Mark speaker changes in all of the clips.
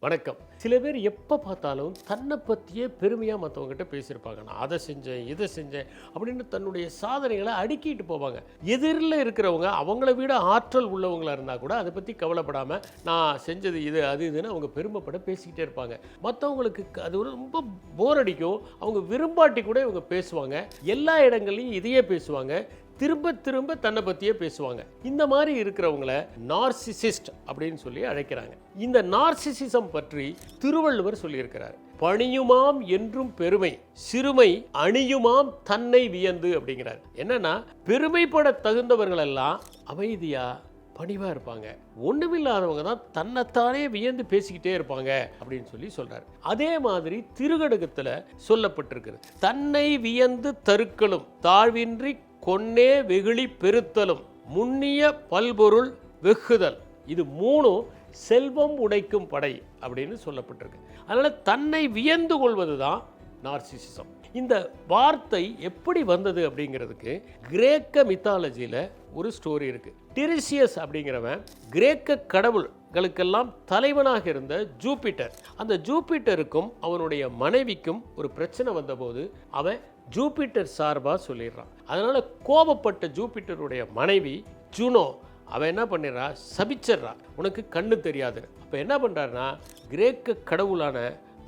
Speaker 1: வணக்கம். சில பேர் எப்போ பார்த்தாலும் தன்னை பற்றியே பெருமையாக மற்றவங்ககிட்ட பேசியிருப்பாங்க. நான் அதை செஞ்சேன், இதை செஞ்சேன் அப்படின்னு தன்னுடைய சாதனைகளை அடுக்கிட்டு போவாங்க. எதிரில் இருக்கிறவங்க அவங்கள விட ஆற்றல் உள்ளவங்களாக இருந்தால் கூட அதை பற்றி கவலைப்படாமல் நான் செஞ்சது இது அது இதுன்னு அவங்க பெருமைப்பட பேசிக்கிட்டே இருப்பாங்க. மற்றவங்களுக்கு அது ரொம்ப போர் அடிக்கும். அவங்க விரும்பாட்டி கூட இவங்க பேசுவாங்க. எல்லா இடங்கள்லையும் இதையே பேசுவாங்க. திரும்ப திரும்ப தன்னை பற்றியே பேசுவாங்க. இந்த மாதிரி இருக்கிறவங்கள நார்சிசிஸ்ட் அப்படின்னு சொல்லி அழைக்கிறாங்க. இந்த நார்சிசிசம் பற்றி திருவள்ளுவர் சொல்லியிருக்கிறார். பணியுமாம் என்றும் பெருமை, சிறுமை அணியுமாம் தன்னை வியந்து அப்படிங்கிறார். என்னன்னா, பெருமைப்பட தகுந்தவர்கள் எல்லாம் அமைதியா பணிவா இருப்பாங்க. ஒண்ணுமில்லாதவங்க தான் தன்னைத்தானே வியந்து பேசிக்கிட்டே இருப்பாங்க அப்படின்னு சொல்லி சொல்றாரு. அதே மாதிரி திருகடுகத்துல சொல்லப்பட்டிருக்கிறது. தன்னை வியந்து தருக்களும் தாழ்வின்றி கொன்னே வெகுளி பெருத்தலும் முன்னிய பல்பொருள் வெகுதல், இது மூணும் செல்வம் உடைக்கும் படை அப்படின்னு சொல்லப்பட்டிருக்கு. அதனால தன்னை வியந்து கொள்வது தான் நார்சிசிசம். இந்த வார்த்தை எப்படி வந்தது அப்படிங்கிறதுக்கு கிரேக்க மித்தாலஜியில் ஒரு ஸ்டோரி இருக்கு. டிரிசியஸ் அப்படிங்கிறவன் கிரேக்க கடவுள்களுக்கெல்லாம் தலைவனாக இருந்த ஜூபிட்டர். அந்த ஜூபிட்டருக்கும் அவனுடைய மனைவிக்கும் ஒரு பிரச்சனை வந்தபோது அவன் ஜூபிட்டர் சார்பாக சொல்லிடுறான். அதனால கோபப்பட்ட ஜூபிட்டருடைய மனைவி ஜூனோ அவன் என்ன பண்ணிடுறா, சபிச்சிட்றா, உனக்கு கண்ணு தெரியாது. அப்போ என்ன பண்ணுறாருனா, கிரேக்க கடவுளான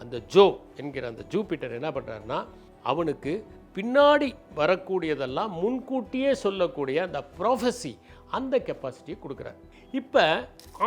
Speaker 1: அந்த ஜோ என்கிற அந்த ஜூபிட்டர் என்ன பண்ணுறாருனா, அவனுக்கு பின்னாடி வரக்கூடியதெல்லாம் முன்கூட்டியே சொல்லக்கூடிய அந்த ப்ராஃபஸி, அந்த கெப்பாசிட்டியை கொடுக்குறார். இப்போ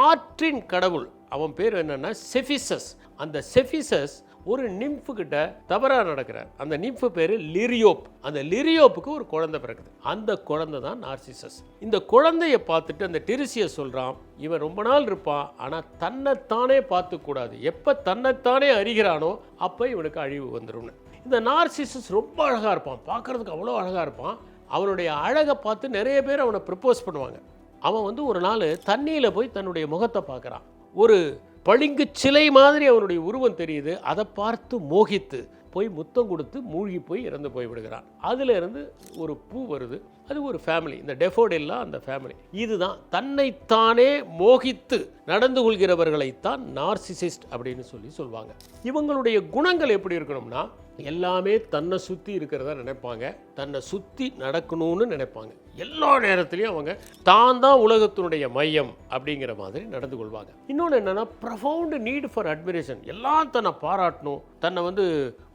Speaker 1: ஆற்றின் கடவுள், அவன் பேர் என்னன்னா செஃபிசஸ். அந்த செஃபிசஸ் ஒரு நிம்ஃபு கிட்ட தவறாக நடக்கிறார். அந்த நிம்ஃபு பேர் லிரியோப். அந்த லிரியோப்புக்கு ஒரு குழந்தை பிறகுது. அந்த குழந்தை தான் நார்சிசஸ். இந்த குழந்தைய பார்த்துட்டு அந்த டிரிசியஸ் சொல்கிறான், இவன் ரொம்ப நாள் இருப்பான், ஆனால் தன்னைத்தானே பார்த்துக்கூடாது. எப்போ தன்னைத்தானே அறிகிறானோ அப்போ இவனுக்கு அழிவு வந்துடும். இந்த நார்சிசஸ் ரொம்ப அழகாக இருப்பான், பார்க்குறதுக்கு அவ்வளோ அழகாக இருப்பான். அவனுடைய அழகை பார்த்து நிறைய பேர் அவனை ப்ரப்போஸ் பண்ணுவாங்க. அவன் ஒரு நாள் தண்ணியில் போய் தன்னுடைய முகத்தை பார்க்குறான். ஒரு பளிங்கு சிலை மாதிரி அவனுடைய உருவம் தெரியுது. அதை பார்த்து மோகித்து போய் முத்தம் கொடுத்து மூழ்கி போய் இறந்து போய் விடுகிறான். அதுல இருந்து ஒரு பூ வருது. அது ஒரு ஃபேமிலி, இந்த டெஃபோடில்லா அந்த ஃபேமிலி. இதுதான் தன்னைத்தானே மோகித்து நடந்து கொள்கிறவர்களைத்தான் நார்சிசிஸ்ட் அப்படின்னு சொல்லுவாங்க. இவங்களுடைய குணங்கள் எப்படி இருக்கணும்னா, எல்லாமே தன்னை சுற்றி இருக்கிறதா நினைப்பாங்க, தன்னை சுற்றி நடக்கணும்னு நினைப்பாங்க. எல்லா நேரத்துலையும் அவங்க தான் தான் உலகத்தினுடைய மையம் அப்படிங்கிற மாதிரி நடந்து கொள்வாங்க. இன்னொன்று என்னன்னா, ப்ரொஃபவுண்ட் நீட் ஃபார் அட்மிரேஷன். எல்லாம் தன்னை பாராட்டணும், தன்னை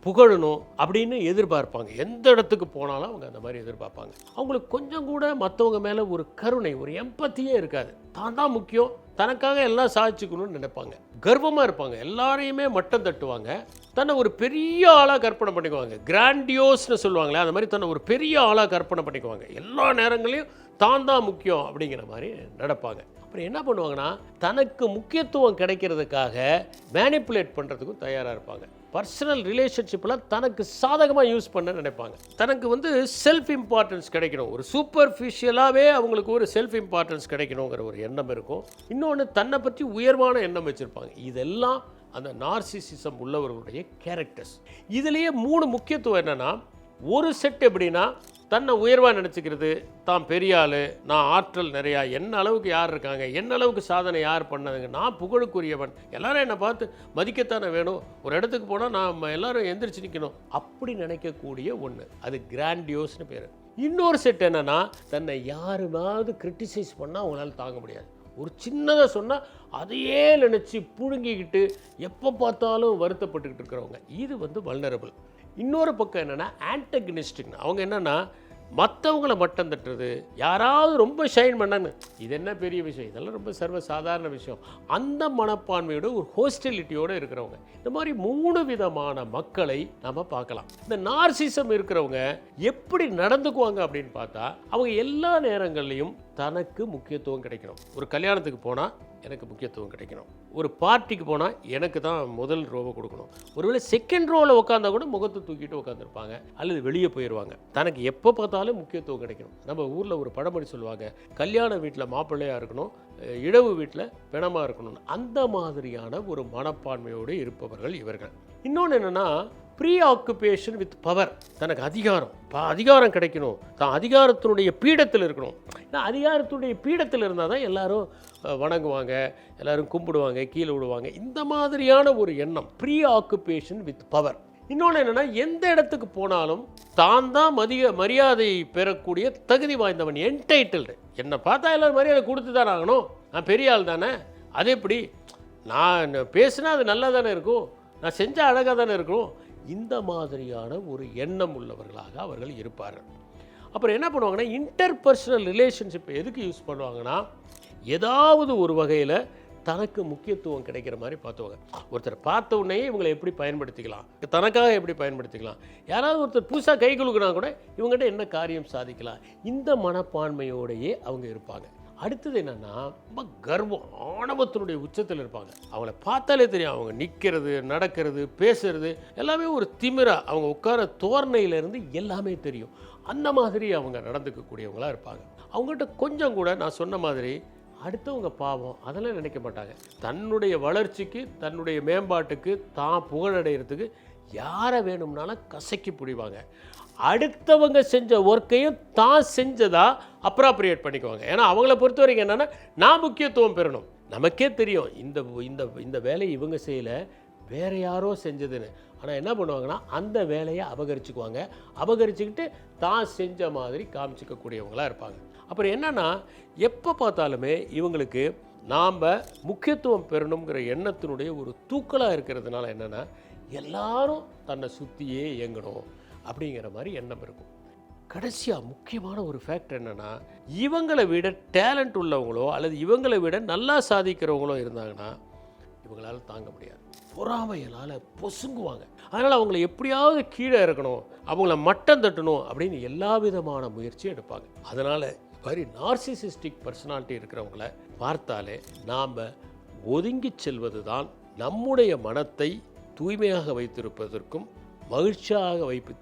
Speaker 1: புகழணும் அப்படின்னு எதிர்பார்ப்பாங்க. எந்த இடத்துக்கு போனாலும் அவங்க அந்த மாதிரி எதிர்பார்ப்பாங்க. அவங்களுக்கு கொஞ்சம் கூட மற்றவங்க மேலே ஒரு கருணை, ஒரு எம்பத்தியே இருக்காது. தான் தான் முக்கியம், தனக்காக எல்லாம் சாதிச்சுக்கணும்னு நினைப்பாங்க. கர்வமாக இருப்பாங்க, எல்லாரையுமே மட்டம் தட்டுவாங்க. தன்னை ஒரு பெரிய ஆளாக கற்பனை பண்ணிக்குவாங்க. கிராண்டியோஸ்னு சொல்லுவாங்களே, அந்த மாதிரி தன்னை ஒரு பெரிய ஆளாக கற்பனை பண்ணிக்குவாங்க. எல்லா நேரங்களையும் தான் தான் முக்கியம் அப்படிங்கிற மாதிரி நடப்பாங்க. அப்புறம் என்ன பண்ணுவாங்கன்னா, தனக்கு முக்கியத்துவம் கிடைக்கிறதுக்காக மேனிப்புலேட் பண்ணுறதுக்கும் தயாராக இருப்பாங்க. பர்சனல் ரிலேஷன்ஷிப்லாம் தனக்கு சாதகமாக யூஸ் பண்ண நினைப்பாங்க. தனக்கு செல்ஃப் இம்பார்ட்டன்ஸ் கிடைக்கணும், ஒரு சூப்பர்ஃபிஷியலாகவே அவங்களுக்கு ஒரு செல்ஃப் இம்பார்ட்டன்ஸ் கிடைக்கணுங்கிற ஒரு எண்ணம் இருக்கும். இன்னொன்று, தன்னை பற்றி உயர்வான எண்ணம் வச்சுருப்பாங்க. இதெல்லாம் அந்த நார்சிசிசம் உள்ளவர்களுடைய கேரக்டர்ஸ். இதுலேயே 3 முக்கியத்துவம் என்னென்னா, ஒரு செட் எப்படின்னா, தன்னை உயர்வாக நினச்சிக்கிறது, தான் பெரிய ஆள், நான் ஆற்றல் நிறையா, என்ன அளவுக்கு யார் இருக்காங்க, என்ன அளவுக்கு சாதனை யார் பண்ணதுங்க, நான் புகழுக்குரியவன், எல்லாரும் என்னை பார்த்து மதிக்கத்தானே வேணும், ஒரு இடத்துக்கு போனால் நாம் எல்லாரும் எந்திரிச்சு நிற்கணும், அப்படி நினைக்கக்கூடிய ஒன்று. அது கிராண்டியோஸ்னு பேர். இன்னொரு செட் என்னென்னா, தன்னை யாருமாவது கிரிட்டிசைஸ் பண்ணால் அவங்களால தாங்க முடியாது. ஒரு சின்னதாக சொன்னால் அதையே நினச்சி புழுங்கிக்கிட்டு எப்போ பார்த்தாலும் வருத்தப்பட்டுக்கிட்டு இருக்கிறவங்க. இது வல்னரபிள். இன்னொரு பக்கம் என்னென்னா, ஆன்டகனிஸ்டிக். அவங்க என்னென்னா, மற்றவங்களை மட்டம் தட்டுறது, யாராவது ரொம்ப ஷைன் பண்ணாங்க, இது என்ன பெரிய விஷயம், இதெல்லாம் ரொம்ப சர்வசாதாரண விஷயம், அந்த மனப்பான்மையோட ஒரு ஹோஸ்டிலிட்டியோடு இருக்கிறவங்க. இந்த மாதிரி 3 விதமான மக்களை நம்ம பார்க்கலாம். இந்த நார்சிசம் இருக்கிறவங்க எப்படி நடந்துக்குவாங்க அப்படின்னு பார்த்தா, அவங்க எல்லா நேரங்கள்லையும் தனக்கு முக்கியத்துவம் கிடைக்கணும். ஒரு கல்யாணத்துக்கு போனால் எனக்கு முக்கியத்துவம் கிடைக்கணும், ஒரு பார்ட்டிக்கு போனால் எனக்கு தான் முதல் ரோவை கொடுக்கணும், ஒருவேளை செகண்ட் ரோவில் உட்காந்தா கூட முகத்தை தூக்கிட்டு உட்காந்துருப்பாங்க, அல்லது வெளியே போயிடுவாங்க. தனக்கு எப்போ பார்த்தாலும் முக்கியத்துவம் கிடைக்கணும். நம்ம ஊரில் ஒரு பழமொழி சொல்லுவாங்க, கல்யாண வீட்டில் மாப்பிள்ளையாக இருக்கணும், இடவு வீட்டில் பிணமாக இருக்கணும். அந்த மாதிரியான ஒரு மனப்பான்மையோடு இருப்பவர்கள் இவர்கள். இன்னொன்று என்னென்னா, ப்ரீ ஆக்குபேஷன் வித் பவர். தனக்கு அதிகாரம் கிடைக்கணும், தான் அதிகாரத்தினுடைய பீடத்தில் இருக்கணும். ஏன்னா அதிகாரத்துடைய பீடத்தில் இருந்தால் தான் எல்லாரும் வணங்குவாங்க, எல்லாரும் கும்பிடுவாங்க, கீழே விடுவாங்க. இந்த மாதிரியான ஒரு எண்ணம் ப்ரீ ஆக்குபேஷன் வித் பவர். இன்னொன்று என்னென்னா, எந்த இடத்துக்கு போனாலும் தான் மரியாதை பெறக்கூடிய தகுதி வாய்ந்தவன், என்டைட்டில்டு. என்னை பார்த்தா எல்லோரும் மரியாதை கொடுத்து தானே ஆகணும், நான் பெரிய ஆள் தானே, அது எப்படி, நான் பேசுனா அது நல்லா தானே இருக்கும், நான் செஞ்சால் அழகாக தானே இருக்கும். இந்த மாதிரியான ஒரு எண்ணம் உள்ளவர்களாக அவர்கள் இருப்பார்கள். அப்புறம் என்ன பண்ணுவாங்கன்னா, இன்டர்பர்சனல் ரிலேஷன்ஷிப் எதுக்கு யூஸ் பண்ணுவாங்கன்னா, ஏதாவது ஒரு வகையில் தனக்கு முக்கியத்துவம் கிடைக்கிற மாதிரி பார்த்துவாங்க. ஒருத்தர் பார்த்த உடனே இவங்களை எப்படி பயன்படுத்திக்கலாம், தனக்காக எப்படி பயன்படுத்திக்கலாம், யாராவது ஒருத்தர் புதுசாக கை குலுக்கினா கூட இவங்ககிட்ட என்ன காரியம் சாதிக்கலாம், இந்த மனப்பான்மையோடையே அவங்க இருப்பாங்க. அடுத்தது என்னென்னா, ரொம்ப கர்வம், ஆணவத்தினுடைய உச்சத்தில் இருப்பாங்க. அவங்கள பார்த்தாலே தெரியும், அவங்க நிற்கிறது, நடக்கிறது, பேசுறது எல்லாமே ஒரு திமிரா, அவங்க உட்கார தோரணையிலேருந்து எல்லாமே தெரியும். அந்த மாதிரி அவங்க நடந்துக்கக்கூடியவங்களாக இருப்பாங்க. அவங்ககிட்ட கொஞ்சம் கூட நான் சொன்ன மாதிரி அடுத்தவங்க பாவம் அதெல்லாம் நினைக்க மாட்டாங்க. தன்னுடைய வளர்ச்சிக்கு, தன்னுடைய மேம்பாட்டுக்கு, தான் புகழடைகிறதுக்கு யாரை வேணும்னாலும் கசக்கி பிடிவாங்க. அடுத்தவங்க செஞ்ச ஒர்க்கையும் தான் செஞ்சதா அப்ராப்ரியேட் பண்ணிக்குவாங்க. ஏன்னா அவங்கள பொறுத்த வரைக்கும் என்னென்னா, நான் முக்கியத்துவம் பெறணும். நமக்கே தெரியும் இந்த வேலையை இவங்க செய்யலை, வேறு யாரோ செஞ்சதுன்னு. ஆனால் என்ன பண்ணுவாங்கன்னா, அந்த வேலையை அபகரிச்சுக்கிட்டு தான் செஞ்ச மாதிரி காமிச்சிக்கக்கூடியவங்களாக இருப்பாங்க. அப்புறம் என்னென்னா, எப்போ பார்த்தாலுமே இவங்களுக்கு நாம் முக்கியத்துவம் பெறணுங்கிற எண்ணத்தினுடைய ஒரு தூக்கலாக இருக்கிறதுனால என்னென்னா, எல்லாரும் தன்னை சுற்றியே இயங்கணும் அப்படிங்கிற மாதிரி எண்ணம் இருக்கும். கடைசியாக முக்கியமான ஒரு ஃபேக்டர் என்னென்னா, இவங்களை விட டேலண்ட் உள்ளவங்களோ அல்லது இவங்களை விட நல்லா சாதிக்கிறவங்களோ இருந்தாங்கன்னா இவங்களால் தாங்க முடியாது. பொறாமையினால் பொசுங்குவாங்க. அதனால் அவங்கள எப்படியாவது கீழே இறக்கணும், அவங்கள மட்டம் தட்டணும் அப்படின்னு எல்லா விதமான முயற்சியும் எடுப்பாங்க. அதனால் மாதிரி நார்சிசிஸ்டிக் பர்சனாலிட்டி இருக்கிறவங்கள பார்த்தாலே நாம் ஒதுங்கி செல்வது தான் நம்முடைய மனத்தை தூய்மையாக வைத்திருப்பதற்கும் மகிழ்ச்சியாக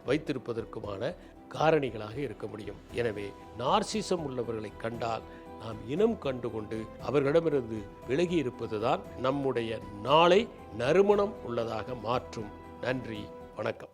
Speaker 1: வைத்திருப்பதற்குமான காரணிகளாக இருக்க முடியும். எனவே நார்சிசம் உள்ளவர்களை கண்டால் நாம் இனம் கண்டுகொண்டு அவர்களிடமிருந்து விலகி இருப்பதுதான் நம்முடைய நாளை நறுமணம் உள்ளதாக மாற்றும். நன்றி, வணக்கம்.